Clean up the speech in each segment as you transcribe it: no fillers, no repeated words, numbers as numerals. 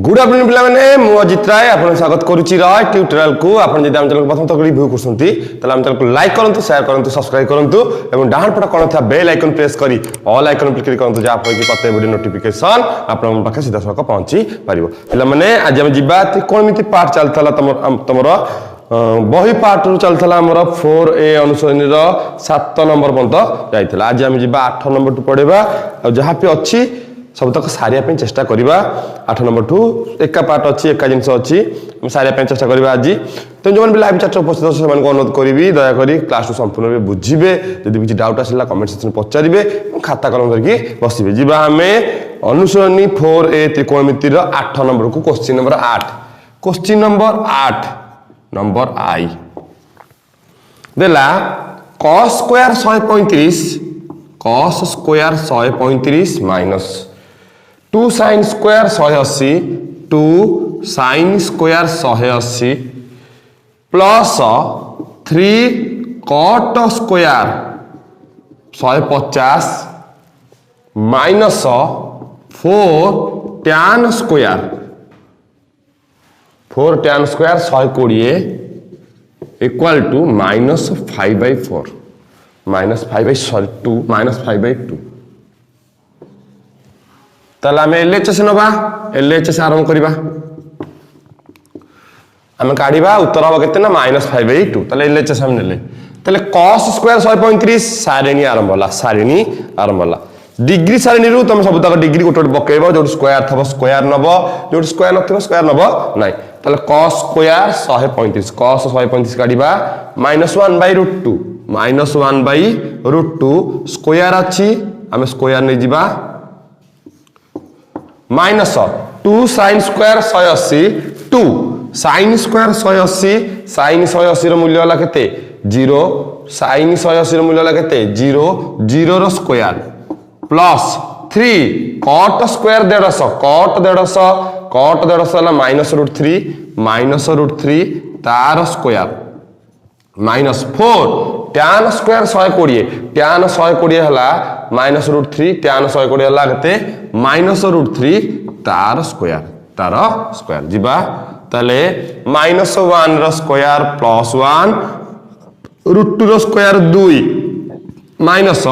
Good afternoon पिला माने मु अजित राय आपन स्वागत करूची राय ट्यूटोरियल को आपन जदि हम चैनल को प्रथम तक रिव्यू करसंती तले हम चैनल को लाइक करंतु शेयर करंतु सब्सक्राइब करंतु एवं डाहन पट कोन था बेल आइकन प्रेस करी ऑल आइकन पर क्लिक करंतु जा फय कि पते वीडियो नोटिफिकेशन आपन पाखे सीधा सक पहुंची परिबो पिला माने आज हम जिबा त्रिकोणमिति पार्ट चलथला तमरो बही पार्ट रु चलथला हमर 4A अनुसरणी रो 7 नंबर पर्यंत जाइथला आज हम जिबा 8 नंबर टू पढेबा जहा पे अछि सब तक सारिया पे चेष्टा करिबा 8 नंबर टू एका पार्ट अछि एका जिंस अछि हम सारिया पे चेष्टा करिबा आज तो जो मन भी लाइव चैट उपस्थित अछि मन को अनुरोध करिवि दया करी क्लास टू संपूर्ण रे बुझिबे यदि किछि डाउट आसिला कमेंट सेक्शन पचारिबे खाता कलम करके बसिबे जिबा हमें अनुसरणी 4A त्रिकोणमिति रो 8 नंबर को question number 8 question number 8 number आई देला cos स्क्वायर 135 cos स्क्वायर 135 माइनस 2 sin स्क्वायर 180 2 sin स्क्वायर 180 प्लस 3 cot square 150 minus 4 tan square 120 equal to minus 5/4 minus 5/2 ताला में एलएचएस नबा एलएचएस आरंभ करिबा हम काढिबा उत्तर हो केते ना -5/2 ताले एलएचएस हम नेले ताले cos स्क्वायर 135 सारिणी आरंभ होला डिग्री सारिणी रु तुम सब तक डिग्री गोटे पकेबो जो स्क्वायर थबो स्क्वायर नबो जो स्क्वायर नथिबो स्क्वायर नबो नाही ताले cos स्क्वायर 135 cos 135 काढिबा -1/√2 -1/√2 स्क्वायर अछि हम स्क्वायर नै जिबा minus 2 sin square 180 2 sin square 180 sin 180 रो मूल्य होला केते 0 sin 180 रो मूल्य होला केते 0 0 रो square plus 3 cot square 150 cot 150 होला -√3 तार स्क्वायर माइनस 4 tan स्क्वायर 120 होला -√3 tan 120 होला केते -√3 तार स्क्वायर जिबा तले -1 रो स्क्वायर प्लस 1 √2 रो स्क्वायर 2 माइनस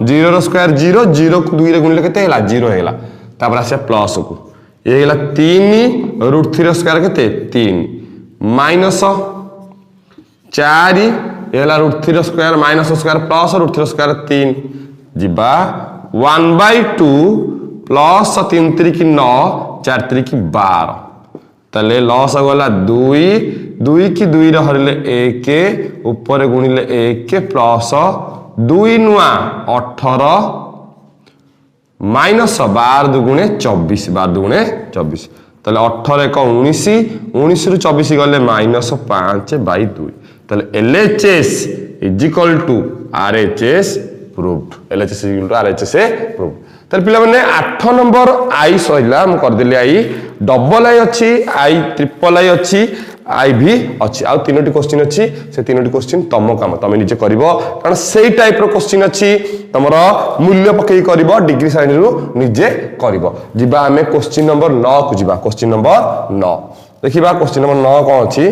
0 रो स्क्वायर 0 0 को 2 रे गुणले केते हैला 0 हैला तापर आसे प्लस को ये हैला 3 √3 रो स्क्वायर केते 3 माइनस 4 एला √3 रो स्क्वायर माइनस स्क्वायर प्लस √3 रो स्क्वायर 3 जिबा 1/2 प्लस 3 3 की 9 4 3 की 12 तले लॉस गला 2 की 2 रे हरले 1 ऊपर गुणिले 1 प्लस 2 नुआ 18 माइनस 12 दुगुणे 24 तले 18 1 19 रु 24 गले -5/2 तले LHS is equal to RHS proved LHS is equal to RHS proved तले पिला माने 8 नंबर आई सहिला हम कर देली आई डबल आई अछि आई ट्रिपल आई अछि आई भी अछि आ तीनोटी क्वेश्चन अछि से तीनोटी क्वेश्चन तम काम तमे निजे करबो कारण सेही टाइप रो क्वेश्चन अछि तमरो मूल्य पकई करबो डिग्री साइड रु निजे करबो जिबा हमें क्वेश्चन नंबर 9 को जिबा क्वेश्चन नंबर 9 देखिबा क्वेश्चन नंबर 9 कोन अछि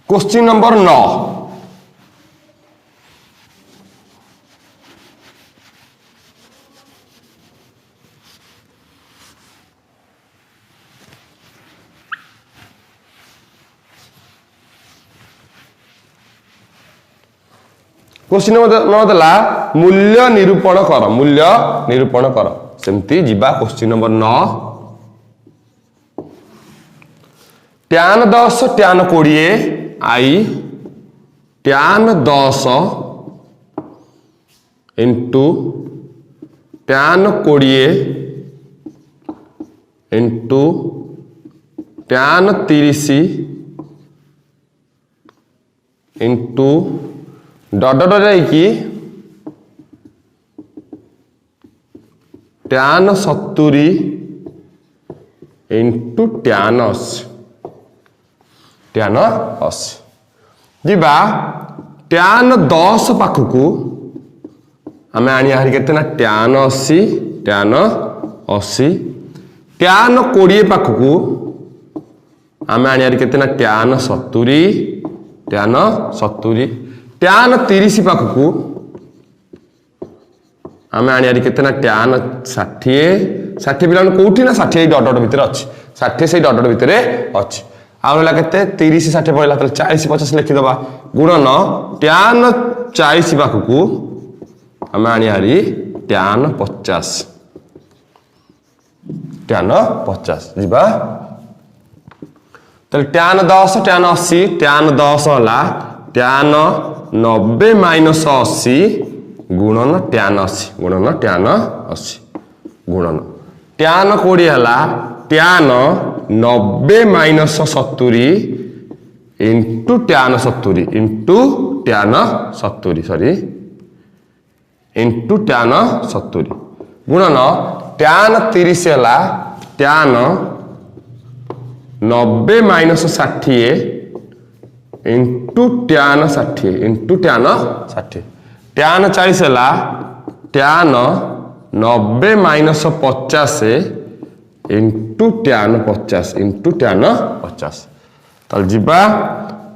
क्वेश्चन नंबर 9 क्वेश्चन नंबर दला मूल्य निरूपण कर सेमती जिबा क्वेश्चन नंबर 9 tan 10 tan 20 आई tan 10 into tan 20 into tan 30 into dot जाइकी tan 70 इंटू tan 80 ଯିବା tan 10 पाखकू आम आनी के tan 80 tan 80 tan 20 पाखकू आम आनी के tan 70 tan 70 tan 30 पाखकू आम आनी के tan 60 60 पिला कौटी ना 60 डट डट भितर अच्छी 60 से डट डट भितर अच्छी आउला के 30 60 पड़ेगा 40 50 लिखिदबा गुणन tan 40 पाखकू आम आनी tan 50 tan 50 जीवा tan 10 tan 80 tan 10 होला tan 90 माइनस 80 गुणन tan 80 गुणन tan 80 गुणन tan 20 होला tan 90 minus 70 into tan 70 into tan 70 sorry into tan 70 गुणन tan 30 होला tan 90 minus 60 into tan 60 into tan 60 tan 40 होला tan 90 minus 50 into tan 50 into tan 50 तल जीवा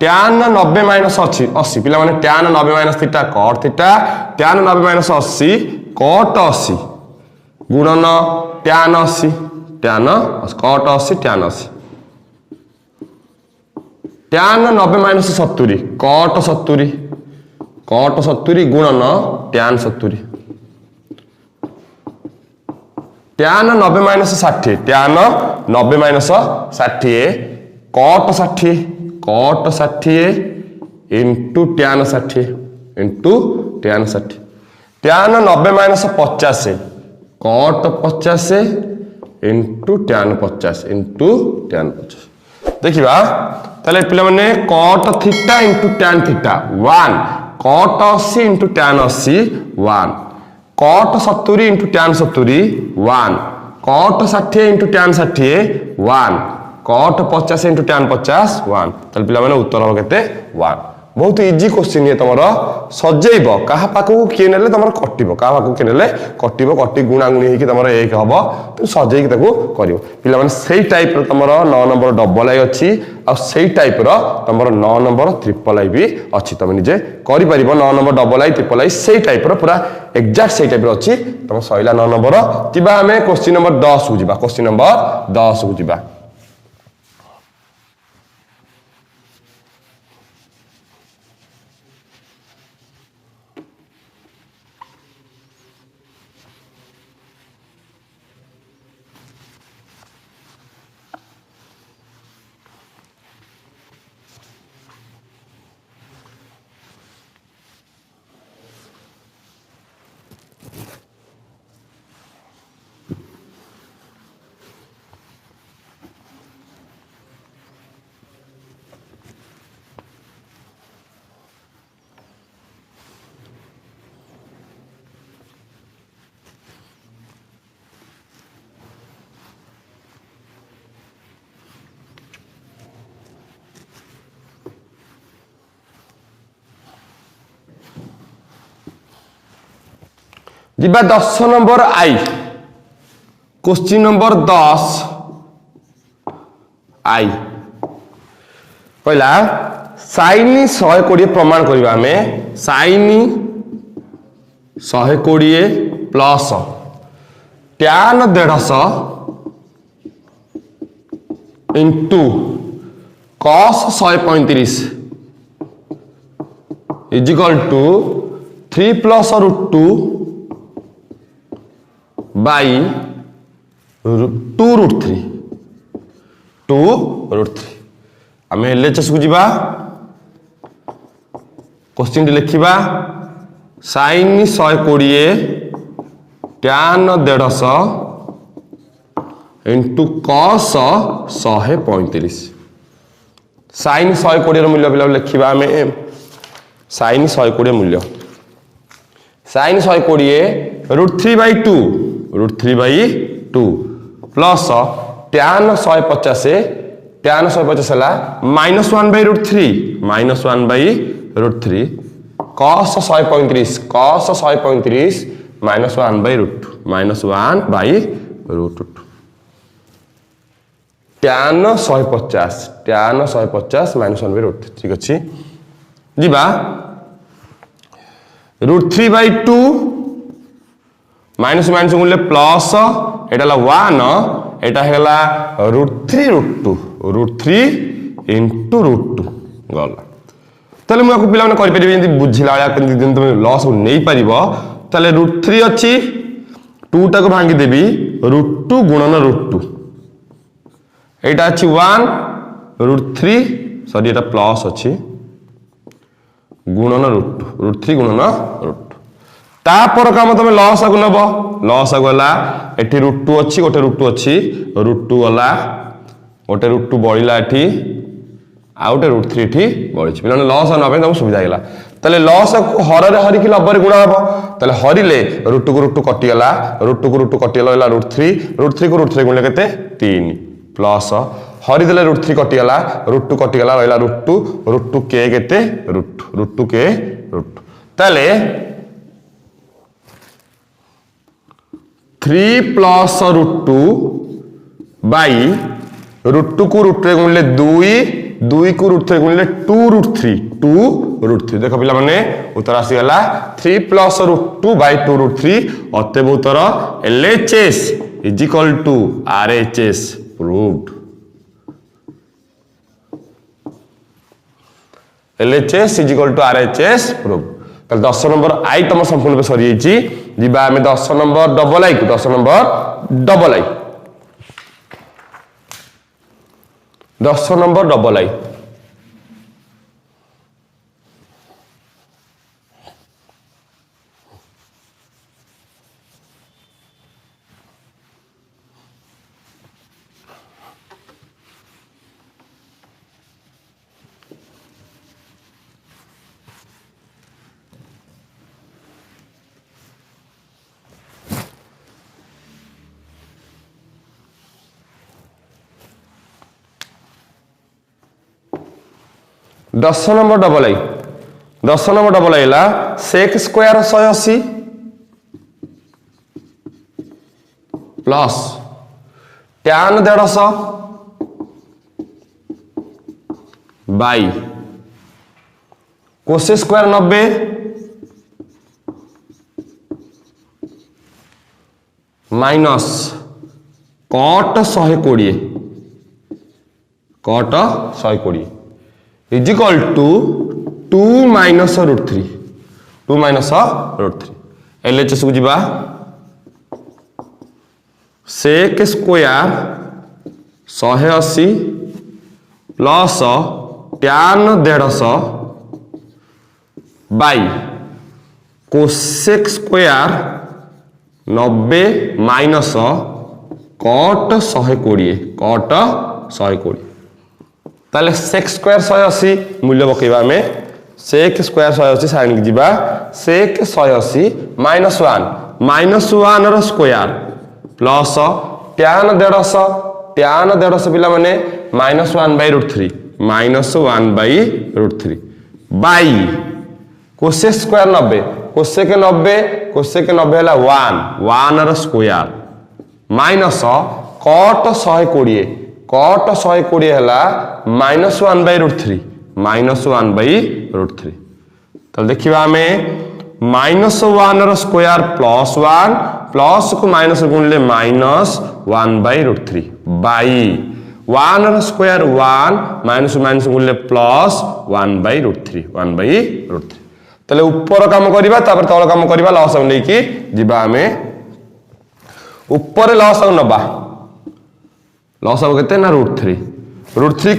tan 90 माइनस 80 पिला माने tan 90 minus theta cot theta tan 90 minus 80 cot 80 गुणन tan 80 tan cot 80 tan 80 tan 90 minus 70 cot 70 गुणन tan 70 tan 90 minus 60 tan 90 minus 60 cot 60 into tan 60 into tan 60 tan 90 minus 50 cot 50 into tan 50 into tan 50 देखिबा ताले पिला माने cot theta into tan theta 1 cot 80 into tan 80 1 cot 70 into tan 70 1 cot 60 into tan 60 1 cot 50 into tan 50 1 ताले पिला माने उत्तर हो केते 1 बहुत इजी क्वेश्चन ये तुम सजेब क्या पाक किए ने तुम कटो क्या पाक किए ने कटो कटी गुणागुणी होगी तुम एक हम तुम सजेक कर पे से टाइप तुम 9 नंबर डबल आई अच्छी आई टाइप तुम 9 नंबर ट्रिपल आई भी अच्छी तुम निजे कर 9 number double I triple I से टाइप पूरा एक्जाक्ट से टाइप अच्छी तुम सैला 9 नंबर जी आम क्वेश्चन नंबर 10 को जा क्वेश्चन नंबर 10 को जा जिबा 10 नंबर आई क्वेश्चन नंबर 10 आई पहला साइन 120 प्रमाण करबा हमें sine 120 plus tan 150 into cos 135 is equal to 3 plus √2 by 2√3 आम एलएचएस को जीवा क्वेश्चन लिखा साइन 120 tan 150 इंटू cos 135 साइन 120 मूल्य पिला लिखा आम साइन 120 मूल्य साइन 120 √3/2 √3/2 प्लस tan 150 tan 150 है -1/√3 -1/√3 cos 135 cos 135 minus 1 by root minus 1 by root tan 150 minus 1 by root ठीक अच्छे जीवा √3 बाई 2 माइनस माइनस गुणले प्लस एटा 1 एटा हेला √3 इंटू √2 गला ताले मु आपको पिला माने करि परिबे जंती बुझिला या दिन तुम लॉस नहीं पारिबो ताले √3 अछि 2 टा को भांगी देबी √2 गुणन √2 एटा अछि 1 √3 सॉरी एटा प्लस अछि गुणन √3 गुणन √2 तापर काम तुम लॉस आगु नबो लॉस आगु गला एठी √2 अछि गोटे √2 अछि √2 गला गोटे √2 बळिला एठी आउटे √3 एठी बळिछि पिलाने लॉस नबे तुम सुविधा गेला तले लॉस को हर रे हरि कि लबर गुणा हबो तले हरिले √2 को √2 कटि गला √2 को √2 कटि गला √3 को √3 गुणले केते 3 प्लस हरि देले √3 कटि गला √2 कटि गला रहला √2 के केते √2 के √2 तले 3 प्लस √2 बाई √2 को √3 गुणले 2 को √3 गुणले 2 √3 देखो पिला माने उत्तर आसी गला 3 प्लस √2 बाई 2 √3 अतएव उत्तर LHS is equal to RHS proved LHS is equal to RHS proved ताले 10 नंबर आई तुम संपूर्ण पे सरी जाइछि जिबा हमें 10 नंबर डबल आई को 10 number double I 10 number double I दस नंबर डबल आई ला sec square 180 plus tan 150 by cosec square 90 minus cot 120 is equal to 2 minus √3 LHS को जीवा sec square 180 plus tan 150 by cosec square 90 minus cot 120 ताले sec square 180 मूल्य पकेबा हमें सेक square 180 sign की जीवा सेक 180 minus 1 रो square plus tan 150 पिला माने -1 by √3 by cosec square 90 cosec 90 हैला 1 रो स्क्वायर माइनस कट 120 हैला -1 बाई √3 तो देखिबा हमें -1 रो स्क्वायर +1 प्लस को माइनस गुणले -1 बाई √3 बाई 1 रो स्क्वायर 1 माइनस गुणले +1 बाई √3 तले ऊपर काम करिबा तापर तळ काम करिबा लॉस नै कि जिबा हमें ऊपर लॉस नबा लॉस केते ना √3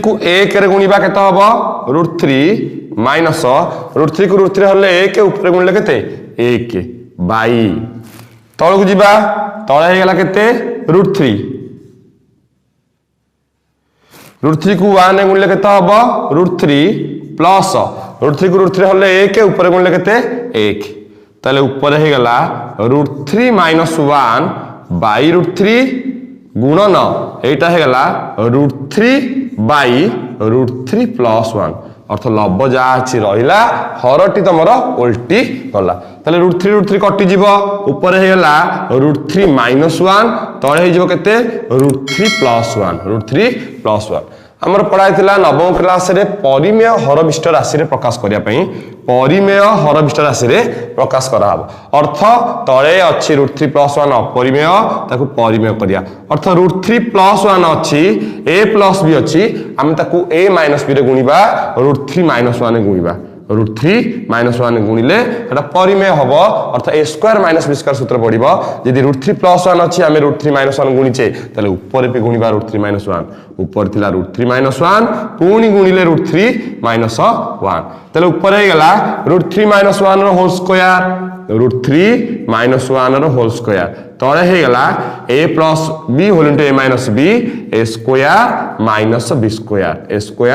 को 1 रे गुणिबा केते हबो √3 माइनस √3 को √3 हले 1 ऊपर गुणले केते 1 बाई तळ को जिबा तळ हे गेला केते √3 को 1 गुणले केते हबो √3 प्लस √3 को √3 हले 1 ऊपर गुणले केते 1 ताले ऊपर हे गेला √3 माइनस 1 बाई √3 गुणन एटा हे गेला √3 बाई √3 प्लस 1 अर्थ लब जहाँ अच्छी रहा हरटी तुम उल्टी गला ताले √3 कटि जीव ऊपर हेला √3 -1 तले हो केते √3 + 1 √3 + 1 आमर पढ़ाई नवम क्लास रे परिमेय हरविष्ट राशि रे प्रकाश करिया पई परिमेय हरविष्ट राशि रे प्रकाश करा हबो अर्थ तळे अछि √3 + 1 अपरिमेय ताकू परिमेय करिया अर्थ √3 + 1 अछि a + b अछि हम ताकू a - b रे गुणिबा √3 - 1 गुणिबा √3 - 1 गुणिले एटा परिमेय हबो अर्थ a² - b² सूत्र पडिबो यदि √3 + 1 अछि हमें √3 - 1 गुणिचे तले ऊपर पे गुणिबा √3 - 1 ऊपर थिला √3 - 1 पुणी गुणिले √3 - 1 तले ऊपर हे गला √3 - 1 रो होल स्क्वायर √3 - 1 रो होल स्क्वायर तळे हे गला a + b whole into a - b a² - b² a²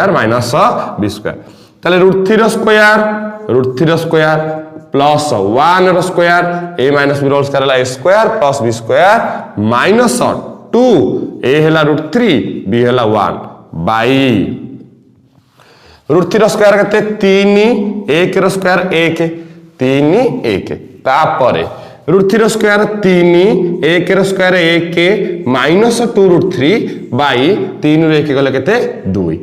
- b² ताले √3 रो स्क्वायर प्लस 1 रो स्क्वायर a - b रो स्क्वायर ला a² + b² -2 a हेला √3 b हेला 1 बाई √3 रो स्क्वायर केते 3 1 रो स्क्वायर 1 3 1 तापरे √3 रो स्क्वायर 3 1 रो स्क्वायर 1 -2 √3 बाई 3 रो 1 गले केते 2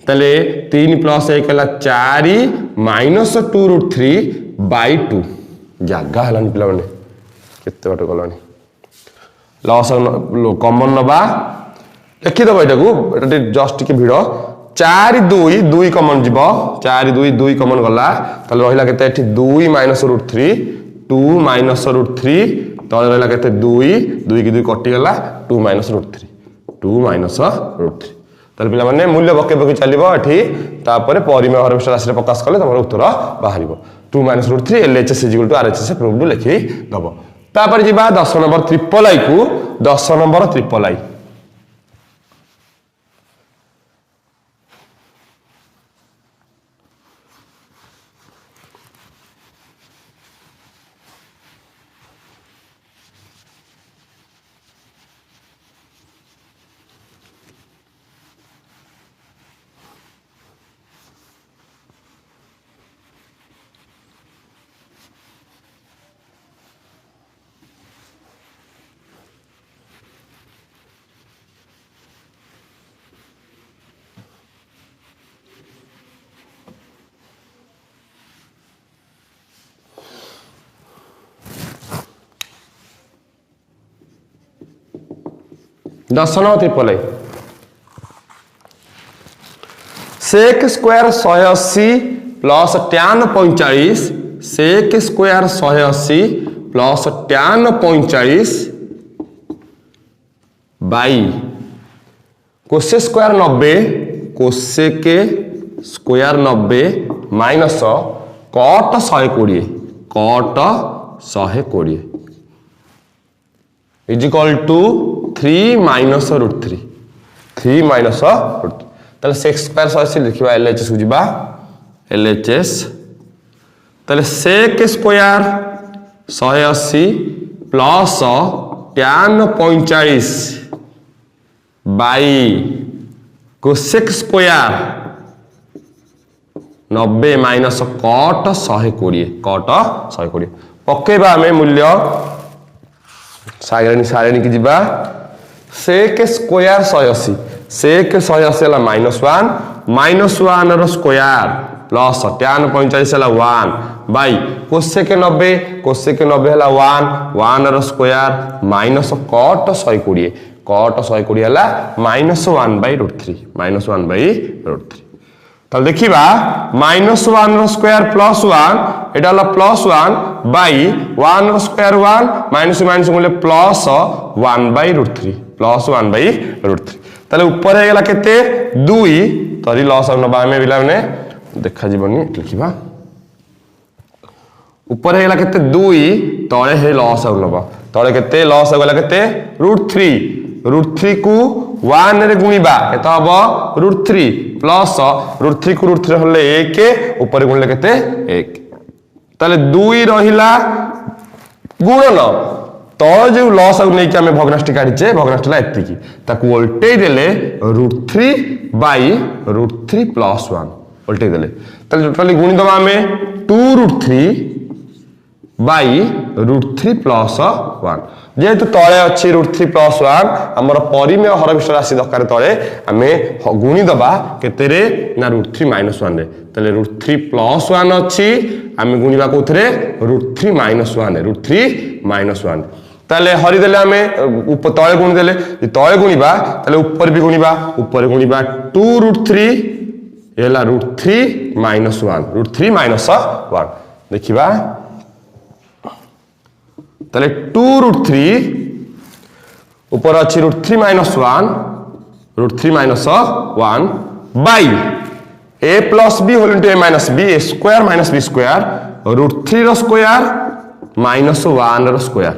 तले 3 + 1 हला 4 -2 √3 बाई 2 जागा हलानी पिला माने केते बाटो गलानी लॉस कॉमन नबा लिखि दबो एटा को एटा जस्ट के भिडो 4 2 2 कॉमन जीवो 4 2 2 कॉमन गला तले रहिला केते एठी 2 -√3 2 -√3 तले रहिला केते 2 2 की 2 कटि गला 2 -√3 2 -√3 तार पिला माने मूल्य बके बके चलिबो एठी तापर परिमेय हरविष्ट राशि रे प्रकाश करले तमरो उत्तर बाहरिबो 2 -√3 LHS = RHS प्रूव्ड लिखि दबो तापर जिबा 10 नंबर ट्रिपल आई को 10 नंबर ट्रिपल आई दर्शन triple I sec square 180 plus tan 45 sec square 180 plus tan 45 by cosec square 90 cosec square 90 minus cot 120 is equal to 3 -√3 3 -√3 ताले सेक स्क्वायर 180 लिखिबा LHS को जिबा LHS ताले sec square 180 plus tan 45 by cosec square 90 minus cot 120 पकेबा हमें मूल्य सारणी की जिबा सेक स्क्वायर 180 सेक 180 हला -1 रो स्क्वायर प्लस tan 45 हला 1 बाई कोसेक 90 हला 1 रो स्क्वायर माइनस कट 120 हला -1/√3 ताल देखिबा -1 रो स्क्वायर +1 एटा हला +1 बाई 1 रो स्क्वायर 1 माइनस बोले +1/√3 ताले ऊपर हे गेला केते 2 तरी लॉस नबा हमें बिला ने देखा जीवनी लिखिबा ऊपर हे गेला केते 2 तळे हे लॉस नबा तळे केते लॉस गेला केते √3 को 1 रे गुणिबा केते हबो √3 प्लस √3 को √3 हले 1 ऊपर गुणले केते 1 ताले 2 रहिला गुणन तळ जो लॉस नै कि हमें भग्नाष्टि काढिचे भग्नाष्टिला एतिकी ताकू उल्टे देले √3 + 1 उल्टे देले टोटाली गुणी दबा आमे 2√3 बाई √3 प्लस 1 जेहेतु तले अच्छी √3 प्लस 1 आमर परिमेय हरविष्ट राशि दरकार तले आमे गुणी दबा केते रे ना √3 माइनस 1 रे तले √3 प्लस 1 अच्छी आमे गुणीबा कोथरे √3 माइनस 1 √3 माइनस 1 ताले हरि देले आमे ऊपर तळे गुणी देले तळे गुणीबा ताले ऊपर भी गुणीबा ऊपर गुणीबा 2√3 एला √3 माइनस 1 √3 माइनस 1 देखिबा ताले 2√3 ऊपर अच्छी √3 minus 1 √3 minus 1 by a plus b whole into a minus b a square minus b square √3 रो स्क्वायर माइनस 1 रो स्क्वायर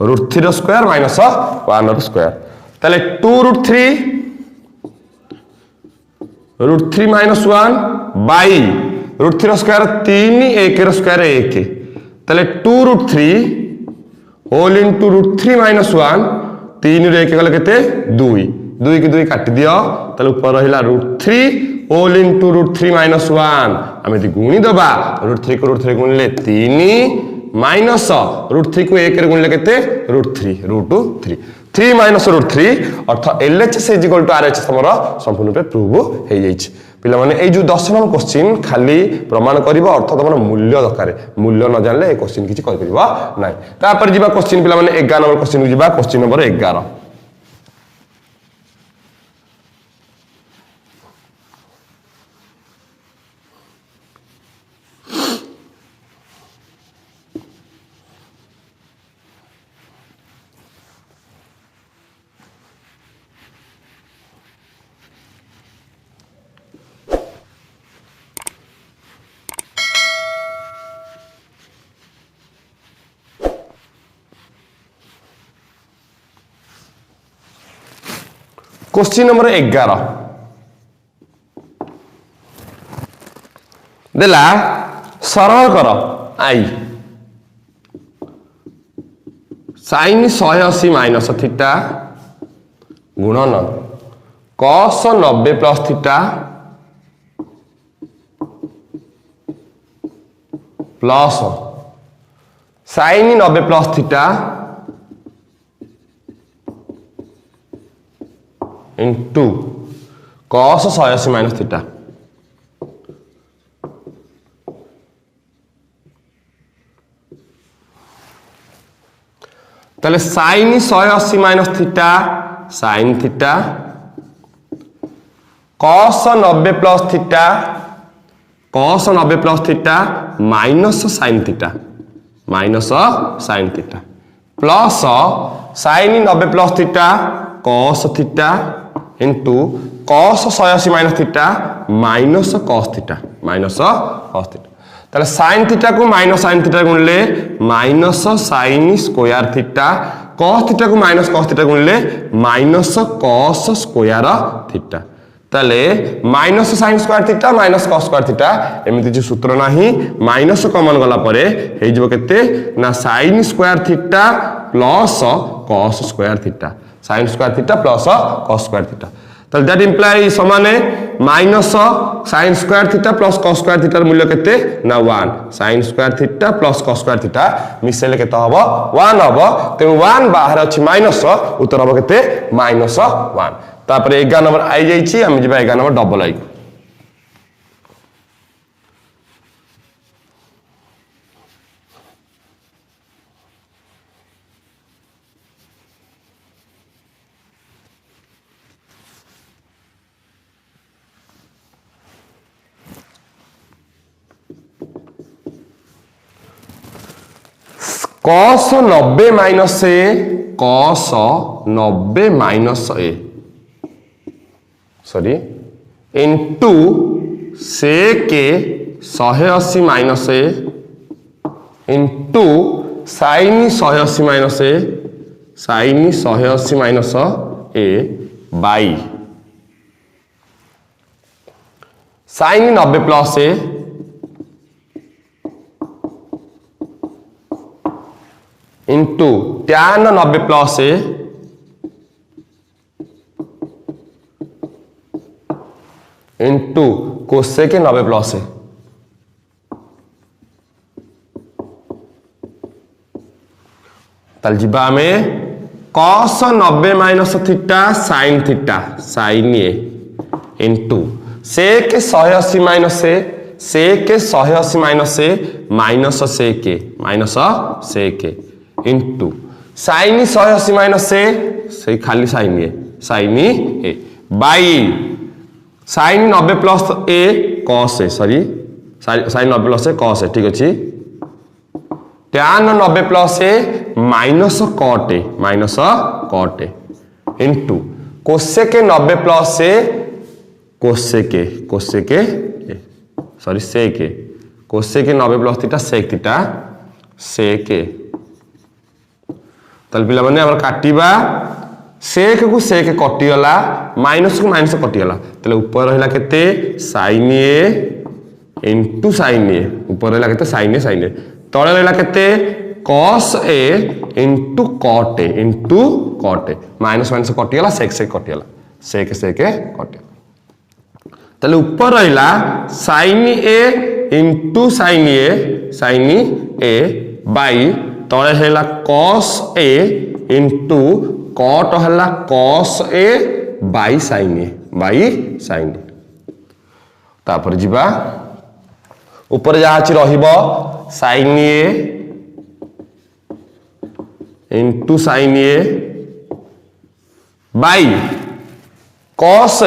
√3 रो स्क्वायर माइनस 1 रो स्क्वायर ताले 2√3 √3 माइनस 1 बाई √3 रो स्क्वायर 3 1 रो स्क्वायर 1 ताले 2√3 होल इनटू √3 माइनस 1 3 रे 1 गले केते 2 2 की 2 काट दियो ताले ऊपर रहिला √3 होल इनटू √3 माइनस 1 आमे दी गुणी दबा √3 को √3 गुणले 3 माइनस √3 को 1 रे गुणले केते √3 3 माइनस √3 अर्थ LHS is equal to RH हमर संपूर्ण पे प्रूव हे जाइछ पिला माने ए जो 10 नंबर क्वेश्चन खाली प्रमाण करिवो अर्थ तमर मूल्य दरकार मूल्य न जानले ए क्वेश्चन किछि करि परिबा नै तापर जिबा क्वेश्चन पिला माने 11 नंबर क्वेश्चन जिबा क्वेश्चन नंबर 11 क्वेश्चन नंबर 11 देला सरल कर आई sin 180 माइनस थीटा गुणन cos 90 plus theta plus sin 90 plus theta into cos 180 minus theta ताले sin 180 minus theta sin theta cos 90 plus theta cos 90 plus theta minus sin theta plus sin 90 plus theta cos theta into cos 180 minus theta minus cos theta ताले sin theta को minus sin theta गुणले minus sin square theta cos theta को minus cos theta गुणले minus cos square theta ताले minus sin square theta minus cos square theta एमिति जे सूत्र नाही माइनस कॉमन गला परे हे जबो केते ना sin square theta plus cos square theta sin square theta plus cos square theta ताले दैट इंप्लाई समाने minus sin square theta plus cos square theta मूल्य केते ना 1 sin square theta plus cos square theta मिसेले केते हबो 1 हबो ते 1 बाहर अछि माइनस उत्तर हबो केते -1 तापर 11 नंबर आई जाइछि हम जिबा 11 number double I cos 90 minus a cos 90 minus a sorry into sec 180 minus a into sin 180 minus a sin 180 minus a by sin 90 plus a into tan 90 plus a into cosec 90 plus A ताल जीवा आमे cos 90 minus theta sin theta sin A into sec 180 minus से sec 180 minus से minus से के into sin 180 minus से खाली sin A by sin 90 plus A cos A sorry sin 90 plus A cos A ठीक अच्छी tan 90 plus A minus cot A into cosec 90 plus A cosec sorry sec cosec 90 plus theta sec ताल पिला माने हमर काटिबा सेक को सेक कटिगला minus को minus कटिगला ताले ऊपर रहला केते sin ए इंटू sin ए ऊपर रहला केते sin ए तळे रहला केते cos ए इंटू cot ए माइनस माइनस कटिगला सेक कटिगला सेक कटिगला ताले ऊपर रहला sin A into sin A by तळे हैला cos ए इंटू cot हैला cos ए बाई sin ए तापर जीवा ऊपर जहा अछि रहिबो sin A into sin A by cos A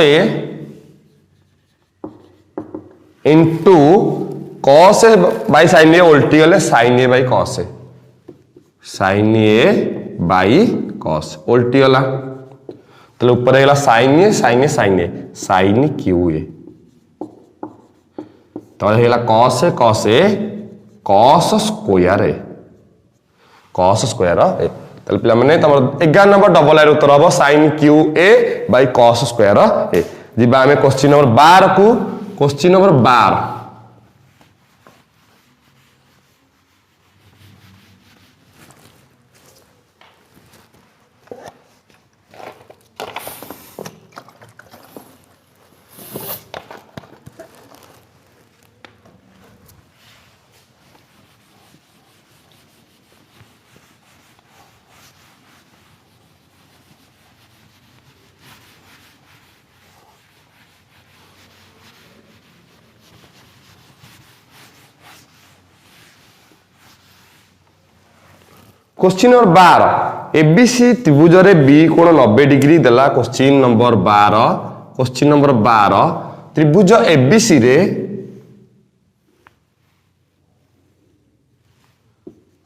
into cos A by sin ए उल्टी गले sin A by cos A sin A by cos उल्टी गला तो ऊपर गला sin क्यू ए तो हेला cos ए cos स्क्वायर ए तले पिला माने तमर 11 नंबर डबल आर उत्तर हबो sin cube A by cos square A जिबा हमें क्वेश्चन नंबर 12 को question number 12 question number 12 ABC त्रिभुज रे बी कोण 90 डिग्री देला क्वेश्चन नंबर 12 त्रिभुज एबीसी रे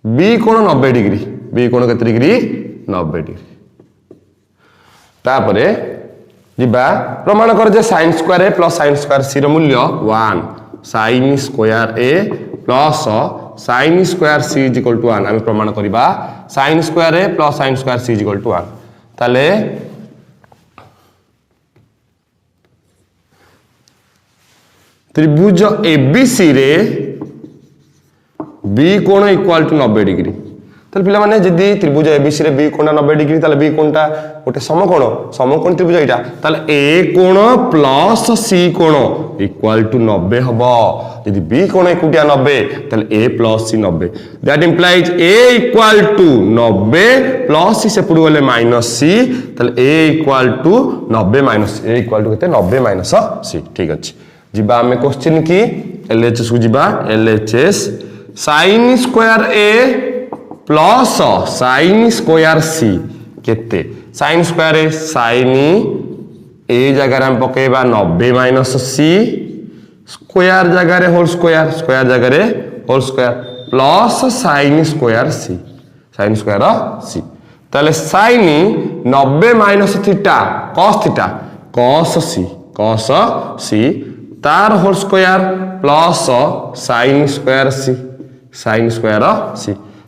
बी कोण 90 डिग्री बी कोण केते डिग्री 90 डिग्री तापरे जिबा प्रमाण कर जे sin square A plus sin square C रो मूल्य 1 sin square A plus sin square c is equal to 1 हम प्रमाण करिबा sin square A plus sin square c is equal to 1 ताले त्रिभुज एबीसी रे बी कोण इक्वल टू 90 डिग्री ताले पिला माने जदी त्रिभुज एबीसी रे बी कोण 90 डिग्री ताले बी कोणटा गोटे समकोण त्रिभुज एटा ताले ए कोण प्लस सी कोण इक्वल टू 90 हबो यदि बी कोण एकुटिया 90 ताले A plus C 90 that implies A equal to 90 plus C से पुड गले माइनस सी ताले A equal to 90 minus A equal to केते 90 माइनस सी ठीक अछि जिबा हमें क्वेश्चन की एलएचएस को जिबा LHS sin square A plus sin square C केते sin स्क्वायर ए sin ए जगह हम पकेबा 90 माइनस सी स्क्वायर जगह रे होल स्क्वायर स्क्वायर जगह रे whole square plus sin square C ताले sin 90 minus theta cos C तार whole square plus sin square C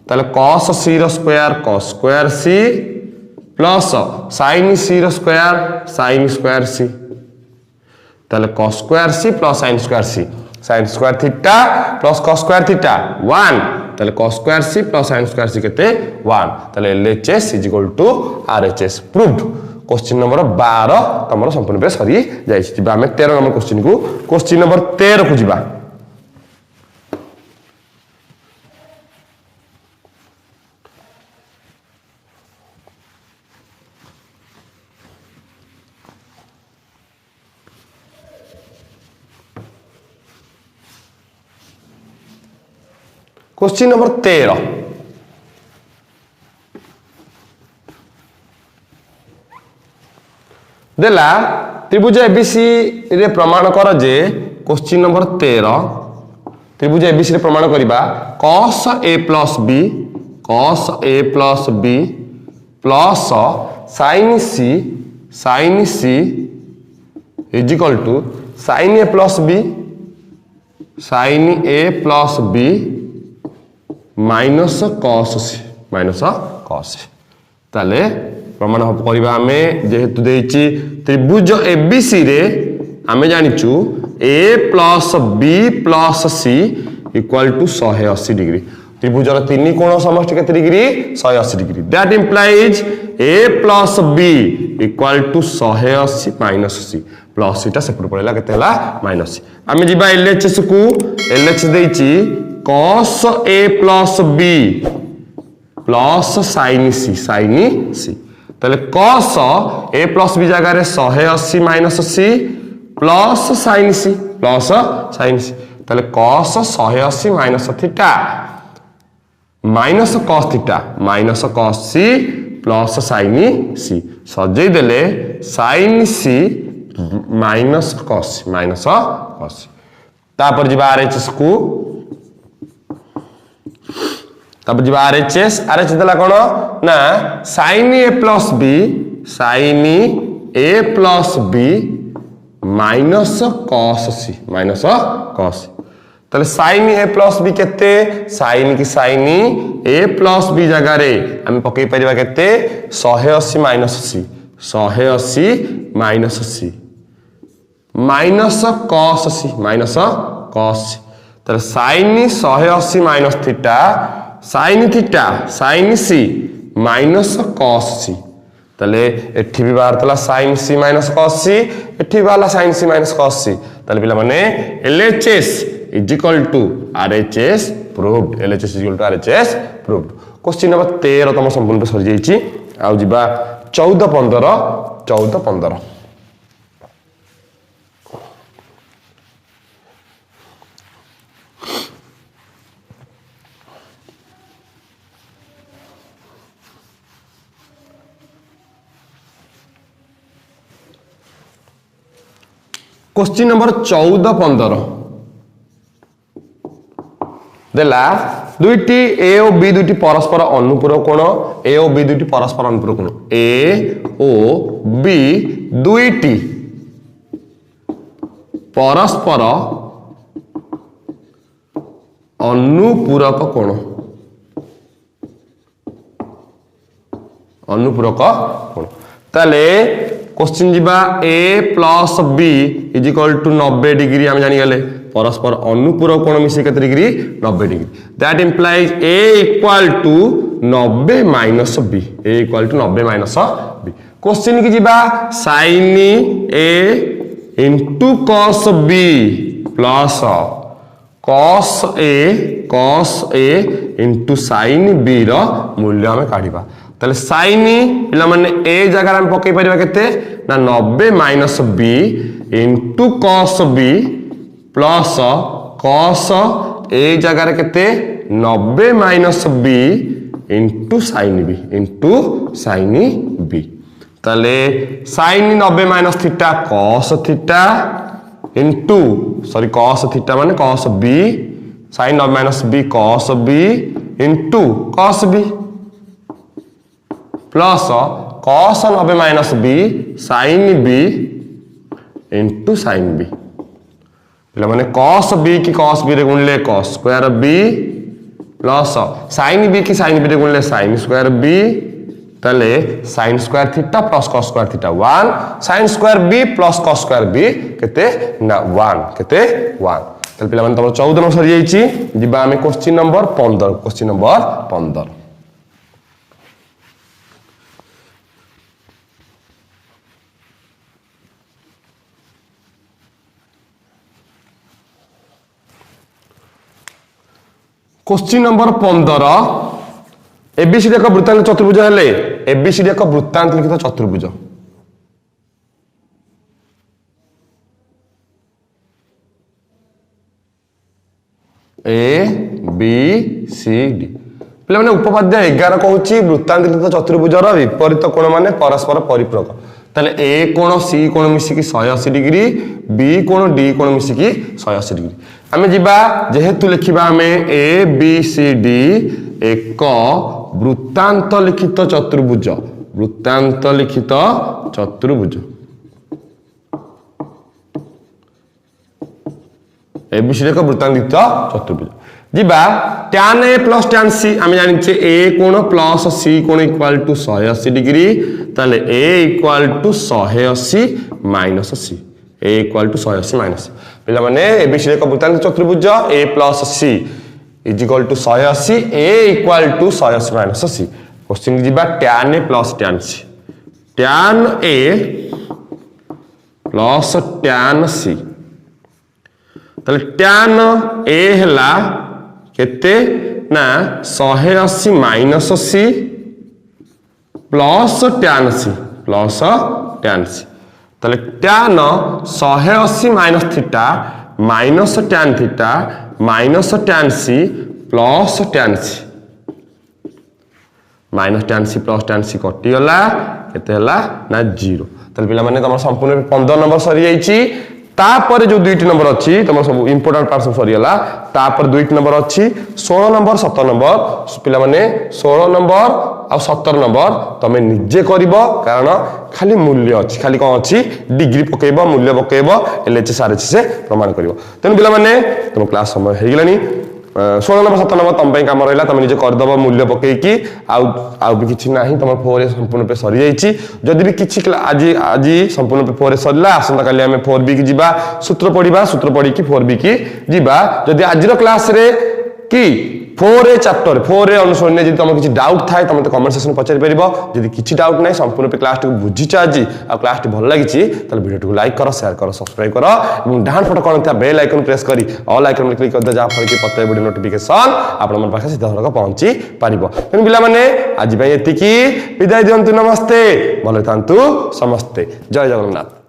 ताले cos सी रो square cos square C plus sin C रो square C ताले cos square C plus sin square theta plus cos square theta 1 ताले cos square C plus sin square C केते 1 ताले LHS is equal to RHS proved question number 12 तुम संपूर्ण पे सरी जाइए। आम 13 नंबर क्वेश्चन को क्वेश्चन नंबर 13 को जीवा। क्वेश्चन नंबर 13 देला त्रिभुज एबीसी रे प्रमाण कर जे क्वेश्चन नंबर 13 त्रिभुज एबीसी रे प्रमाण करिबा cos a plus b plus sin c is equal to sin a plus b minus cos ताले प्रमाण करबा हमें जेहेतु देछि त्रिभुज एबीसी रे हमें जानिचु a plus b plus c equal to 180 degree. त्रिभुजर तीन कोण समष्टि केते degree 180 degree. That implies a plus b equal to 180 minus c plus इटा सेपट पड़ेला केते हला माइनस c। हमें जिबा LHS को LHS देछि cos a plus b plus sin c ताले cos a plus b जगह रे 180 minus c plus sin c ताले cos 180 minus theta minus cos c plus sin c सजै देले sin c माइनस cos तापर जिबा RHS को तब जी RHS देला कौन ना sin a plus b minus cos c ताले sin a plus b केते sin a plus b जगह रे हम पकई परिबा केते 180 minus c minus cos c ताले sin 180 minus theta sin c minus cos c ताले एठी भी बाहर तला sin c minus cos c एठी वाला sin c minus cos c ताले पिला माने LHS is equal to RHS proved LHS is equal to RHS proved. Question number 13 तम संपूर्ण पे सरी जाईची। आउ जिबा 14 क्वेश्चन नंबर 14-15 देला दुईटी ए और बी दुईटी परस्पर अनुपूरक कोण ए और बी दुईटी परस्पर अनुपूरक कोण ए ओ बी दुईटी परस्पर अनुपूरक कोण ताले क्वेश्चन जीवा A plus B is equal to 90 degree हम जानी गले परस्पर अनुपूरक कोण मिसे केते degree 90 degree. That implies A equal to 90 minus B question की जीवा sin a into cos b plus cos a into sin b रो मूल्य हमें काढिबा ताले sin पिला माने a जगह हम पकई परिबा केते ना 90 minus b into cos b plus cos a जगह रे केते 90 minus b into sin b ताले sin 90 minus theta cos theta into cos theta माने cos b sin 90 minus b cos b into cos b plus cos 90 minus b sin b into sin b माने cos b की cos b रे गुणले cos square b plus sin b की sin b रे गुणले sin square b तले sin square theta plus cos square theta 1 sin square b plus cos square b केते ना 1 केते 1 तले पिला माने तमरो 14 नंबर सरी जाईची जिबा हमें question number 15 question number 15 ABCD एक वृत्तांत चतुर्भुज हेले एबीसीडी एक वृत्तांत लिखित चतुर्भुज ए बी सी डी पे मैंने उपपाद्य 11 कहूँ वृत्तांत लिखित चतुर्भुजर विपरीत कोण माने परस्पर परिपूरक ताले ए कोण सी कोण मिसिकी 180 डिग्री बी कोण डी कोण मिसिकी 180 डिग्री आमे जिबा जेहेतु लिखिबा आमे ए बी सी डी एक वृत्तांत लिखित चतुर्भुज एबीसी एक वृत्तांत लिखित चतुर्भुज जिबा tan a plus tan c आमे जानिचे a कोण प्लस c कोण इक्वल टू 180 डिग्री ताले a equal to 180 minus c a equal to 180 minus पिला माने एबीसी एक वृत्तांत चतुर्भुज a plus c is equal to 180 a equal to 180 minus c question जिबा tan a plus tan c tan a plus tan c ताले tan a हला केते ना 180 minus c plus tan c ताले tan 180 minus theta minus tan theta minus tan c plus tan c minus tan c plus tan c कटि गला केते हला ना 0 ताले पिला माने तमर संपूर्ण 15 नंबर सरी जाईची तापर जो 2 नंबर अच्छी तुम सब इंपोर्टेंट पार्ट सब सरीगला तापर 2 नंबर अच्छी 16 नंबर 17 नंबर पिला माने 16 नंबर आ 17 नंबर तमे निजे करिवो कारण खाली मूल्य अच्छी खाली कौन अच्छी डिग्री पकेबो मूल्य पकेबो एलएचएस आरएचएस से प्रमाण करिवो तेन पिला माने तुम क्लास समय हे गेलानी 16 नंबर 17 नंबर तुम काम रहा तुम निजे करदेव मूल्य पकईकि आउ भी किसी ना तुम 4 संपूर्ण पे सरी जाइए जदि भी किसी आज आज संपूर्ण पे 4 सरला आसंता काली आम 4B की जीवा सूत्र पढ़ा सूत्र पढ़ी 4B की जीवा जदि आज क्लास रे कि 4A चैप्टर 4A अनुसरण में तुम किसी डाउट थाए तुम कमेंट सेक्शन पचारि पारिबो जदि किसी डाउट नहीं संपूर्ण पे क्लास बुझीच आज आ क्लास भल लगी वीडियो को लाइक कर शेयर कर सब्सक्राइब कर और डाहान पट कौन था बेल आइकन प्रेस करी ऑल आइकन क्लिक कर दे जहाँ फल कि प्रत्येक वीडियो नोटिफिकेशन आपण पाखे सीधा सड़क पहुंची पारिबो तेणु पिला माने आज एतिकी विदाय दियंतु नमस्ते भले थांतु समस्ते जय जगन्नाथ।